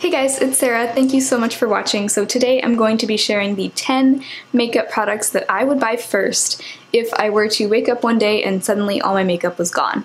Hey guys, it's Sarah. Thank you so much for watching. So today I'm going to be sharing the 10 makeup products that I would buy first if I were to wake up one day and suddenly all my makeup was gone.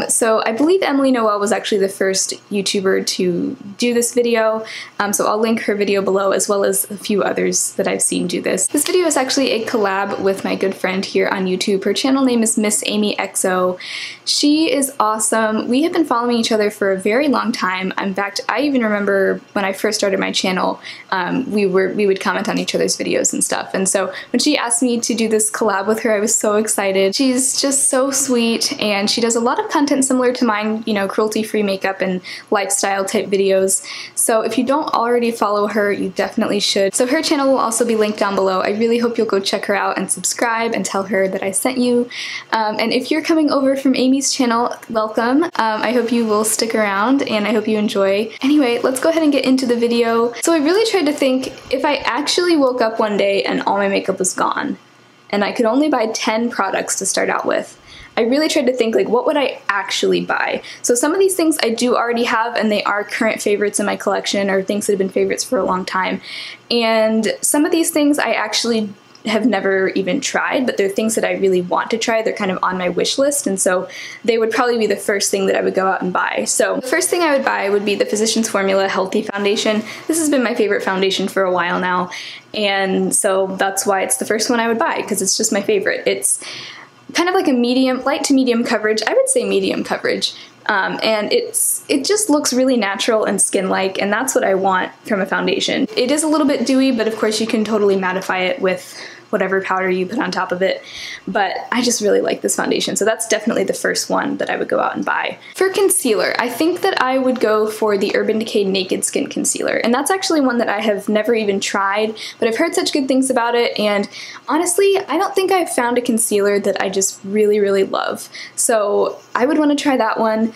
So I believe Emily Noel was actually the first YouTuber to do this video, so I'll link her video below as well as a few others that I've seen do this. This video is actually a collab with my good friend here on YouTube. Her channel name is MissAmyxo. She is awesome. We have been following each other for a very long time. In fact, I even remember when I first started my channel, we would comment on each other's videos and stuff. And so when she asked me to do this collab with her, I was so excited. She's just so sweet, and she does a lot of content similar to mine, you know, cruelty-free makeup and lifestyle type videos. So if you don't already follow her, you definitely should. So her channel will also be linked down below. I really hope you'll go check her out and subscribe and tell her that I sent you. And if you're coming over from Amy's channel, welcome. I hope you will stick around and I hope you enjoy. Anyway, let's go ahead and get into the video. So I really tried to think if I actually woke up one day and all my makeup was gone, and I could only buy 10 products to start out with. I really tried to think, like, what would I actually buy? So some of these things I do already have, and they are current favorites in my collection, or things that have been favorites for a long time. And some of these things I actually have never even tried, but they're things that I really want to try. They're kind of on my wish list, and so they would probably be the first thing that I would go out and buy. So the first thing I would buy would be the Physicians Formula Healthy Foundation. This has been my favorite foundation for a while now, and so that's why it's the first one I would buy, because it's just my favorite. It's kind of like a medium, light to medium coverage. I would say medium coverage. And it just looks really natural and skin-like, and that's what I want from a foundation. It is a little bit dewy, but of course you can totally mattify it with whatever powder you put on top of it, but I just really like this foundation, so that's definitely the first one that I would go out and buy. For concealer, I think that I would go for the Urban Decay Naked Skin Concealer, and that's actually one that I have never even tried, but I've heard such good things about it, and honestly, I don't think I've found a concealer that I just really, really love, so I would want to try that one.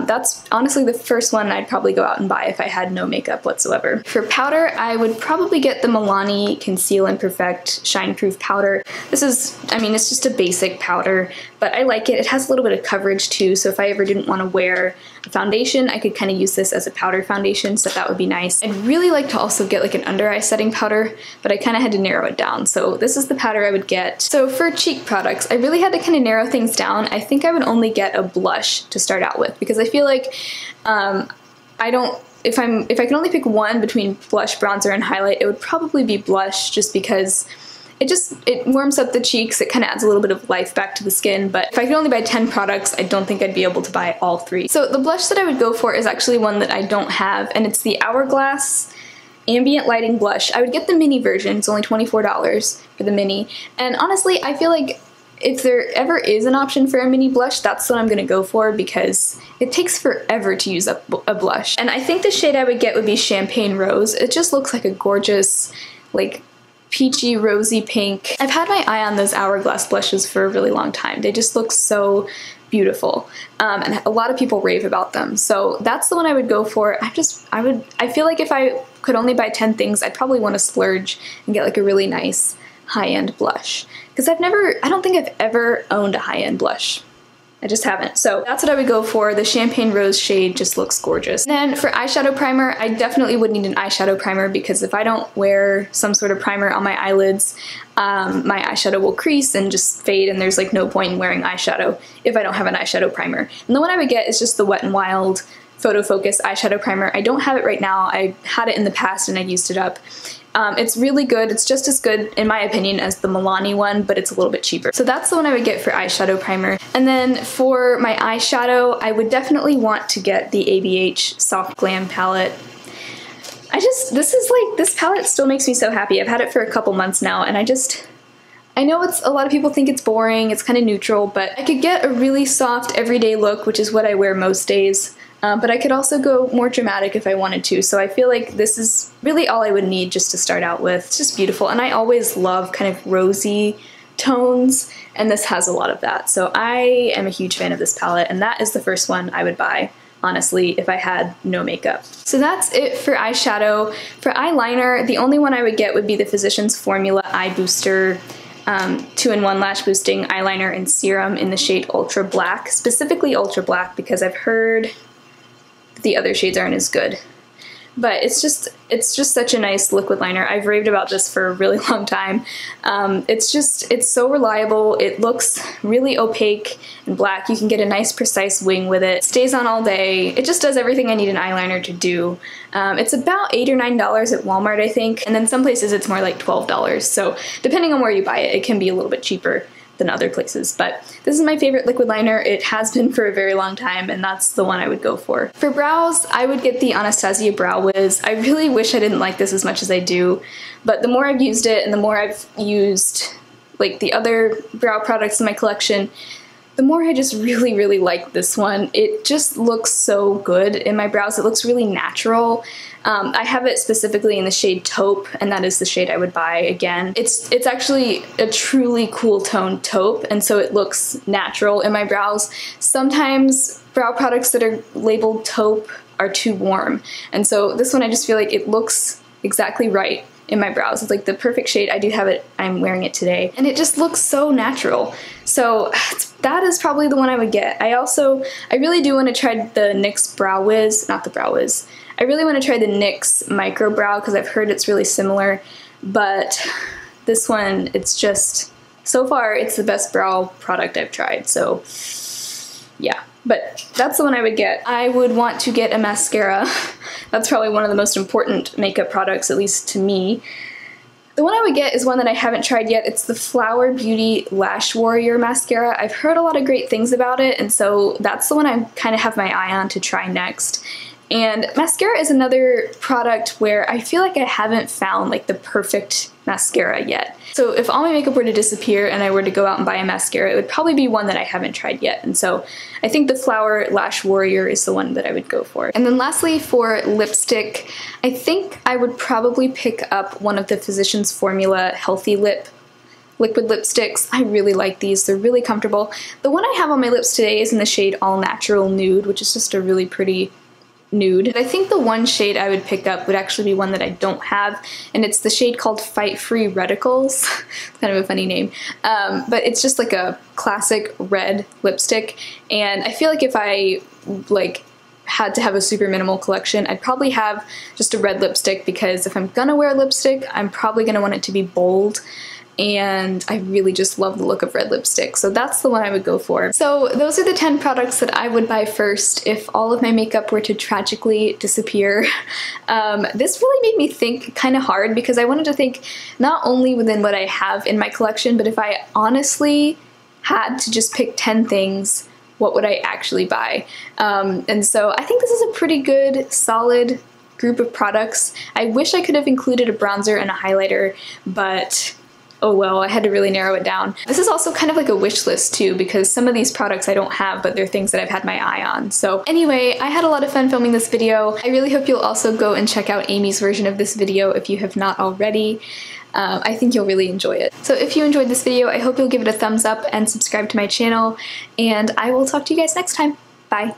That's honestly the first one I'd probably go out and buy if I had no makeup whatsoever. For powder, I would probably get the Milani Conceal and Perfect Shine Proof powder. This is, I mean, it's just a basic powder, but I like it. It has a little bit of coverage too, so if I ever didn't want to wear a foundation, I could kind of use this as a powder foundation, so that would be nice. I'd really like to also get like an under eye setting powder, but I kind of had to narrow it down, so this is the powder I would get. So for cheek products, I really had to kind of narrow things down. I think I would only get a blush to start out with, because I feel like if I can only pick one between blush, bronzer, and highlight, it would probably be blush, just because it warms up the cheeks, it kind of adds a little bit of life back to the skin, but if I could only buy 10 products, I don't think I'd be able to buy all 3. So the blush that I would go for is actually one that I don't have, and it's the Hourglass Ambient Lighting Blush. I would get the mini version, it's only $24 for the mini, and honestly, I feel like if there ever is an option for a mini blush, that's what I'm gonna go for, because it takes forever to use up a blush. And I think the shade I would get would be Champagne Rose. It just looks like a gorgeous, like, peachy, rosy pink. I've had my eye on those Hourglass blushes for a really long time. They just look so beautiful, and a lot of people rave about them. So that's the one I would go for. I feel like if I could only buy 10 things, I'd probably want to splurge and get like a really nice high-end blush, because I don't think I've ever owned a high-end blush. I just haven't. So that's what I would go for. The Champagne Rose shade just looks gorgeous. And then for eyeshadow primer, I definitely would need an eyeshadow primer, because if I don't wear some sort of primer on my eyelids, my eyeshadow will crease and just fade, and there's like no point in wearing eyeshadow if I don't have an eyeshadow primer. And the one I would get is just the Wet n Wild Photofocus eyeshadow primer. I don't have it right now. I had it in the past and I used it up. It's really good. It's just as good, in my opinion, as the Milani one, but it's a little bit cheaper. So that's the one I would get for eyeshadow primer. And then for my eyeshadow, I would definitely want to get the ABH Soft Glam palette. This palette still makes me so happy. I've had it for a couple months now, and I know a lot of people think it's boring, it's kind of neutral, but I could get a really soft everyday look, which is what I wear most days. But I could also go more dramatic if I wanted to, so I feel like this is really all I would need just to start out with. It's just beautiful, and I always love kind of rosy tones, and this has a lot of that. So I am a huge fan of this palette, and that is the first one I would buy, honestly, if I had no makeup. So that's it for eyeshadow. For eyeliner, the only one I would get would be the Physicians Formula Eye Booster 2-in-1 Lash Boosting Eyeliner and Serum in the shade Ultra Black, specifically Ultra Black, because I've heard the other shades aren't as good. but it's just such a nice liquid liner. I've raved about this for a really long time. It's so reliable. It looks really opaque and black. You can get a nice precise wing with it. Stays on all day. It just does everything I need an eyeliner to do. It's about $8 or $9 at Walmart, I think, and then some places it's more like $12. So depending on where you buy it, it can be a little bit cheaper than other places, but this is my favorite liquid liner. It has been for a very long time, and that's the one I would go for. For brows, I would get the Anastasia Brow Wiz. I really wish I didn't like this as much as I do, but the more I've used it and the more I've used like the other brow products in my collection, the more I just really like this one. It just looks so good in my brows. It looks really natural. I have it specifically in the shade Taupe, and that is the shade I would buy again. It's actually a truly cool tone taupe, and so it looks natural in my brows. Sometimes brow products that are labeled taupe are too warm, and so this one I just feel like it looks exactly right in my brows. It's like the perfect shade. I do have it, I'm wearing it today, and it just looks so natural. So that is probably the one I would get. I really do want to try the NYX Brow Wiz, not the Brow Wiz. I really want to try the NYX Micro Brow because I've heard it's really similar, but this one, it's just, so far it's the best brow product I've tried, so yeah. But that's the one I would get. I would want to get a mascara. That's probably one of the most important makeup products, at least to me. The one I would get is one that I haven't tried yet. It's the Flower Beauty Lash Warrior Mascara. I've heard a lot of great things about it, and so that's the one I kind of have my eye on to try next. And mascara is another product where I feel like I haven't found like the perfect mascara yet. So if all my makeup were to disappear and I were to go out and buy a mascara, it would probably be one that I haven't tried yet. And so I think the Flower Lash Warrior is the one that I would go for. And then lastly, for lipstick, I think I would probably pick up one of the Physicians Formula Healthy Lip liquid lipsticks. I really like these. They're really comfortable. The one I have on my lips today is in the shade All Natural Nude, which is just a really pretty nude. I think the one shade I would pick up would actually be one that I don't have, and it's the shade called Fight Free Red-icals. Kind of a funny name, but it's just like a classic red lipstick, and I feel like if I had to have a super minimal collection, I'd probably have just a red lipstick, because if I'm gonna wear lipstick, I'm probably gonna want it to be bold, and I really just love the look of red lipstick, so that's the one I would go for. So those are the 10 products that I would buy first if all of my makeup were to tragically disappear. This really made me think kind of hard, because I wanted to think not only within what I have in my collection, but if I honestly had to just pick 10 things, what would I actually buy? And so I think this is a pretty good, solid group of products. I wish I could have included a bronzer and a highlighter, but oh well, I had to really narrow it down. This is also kind of like a wish list too, because some of these products I don't have, but they're things that I've had my eye on. So anyway, I had a lot of fun filming this video. I really hope you'll also go and check out Amy's version of this video if you have not already. I think you'll really enjoy it. So if you enjoyed this video, I hope you'll give it a thumbs up and subscribe to my channel, and I will talk to you guys next time. Bye.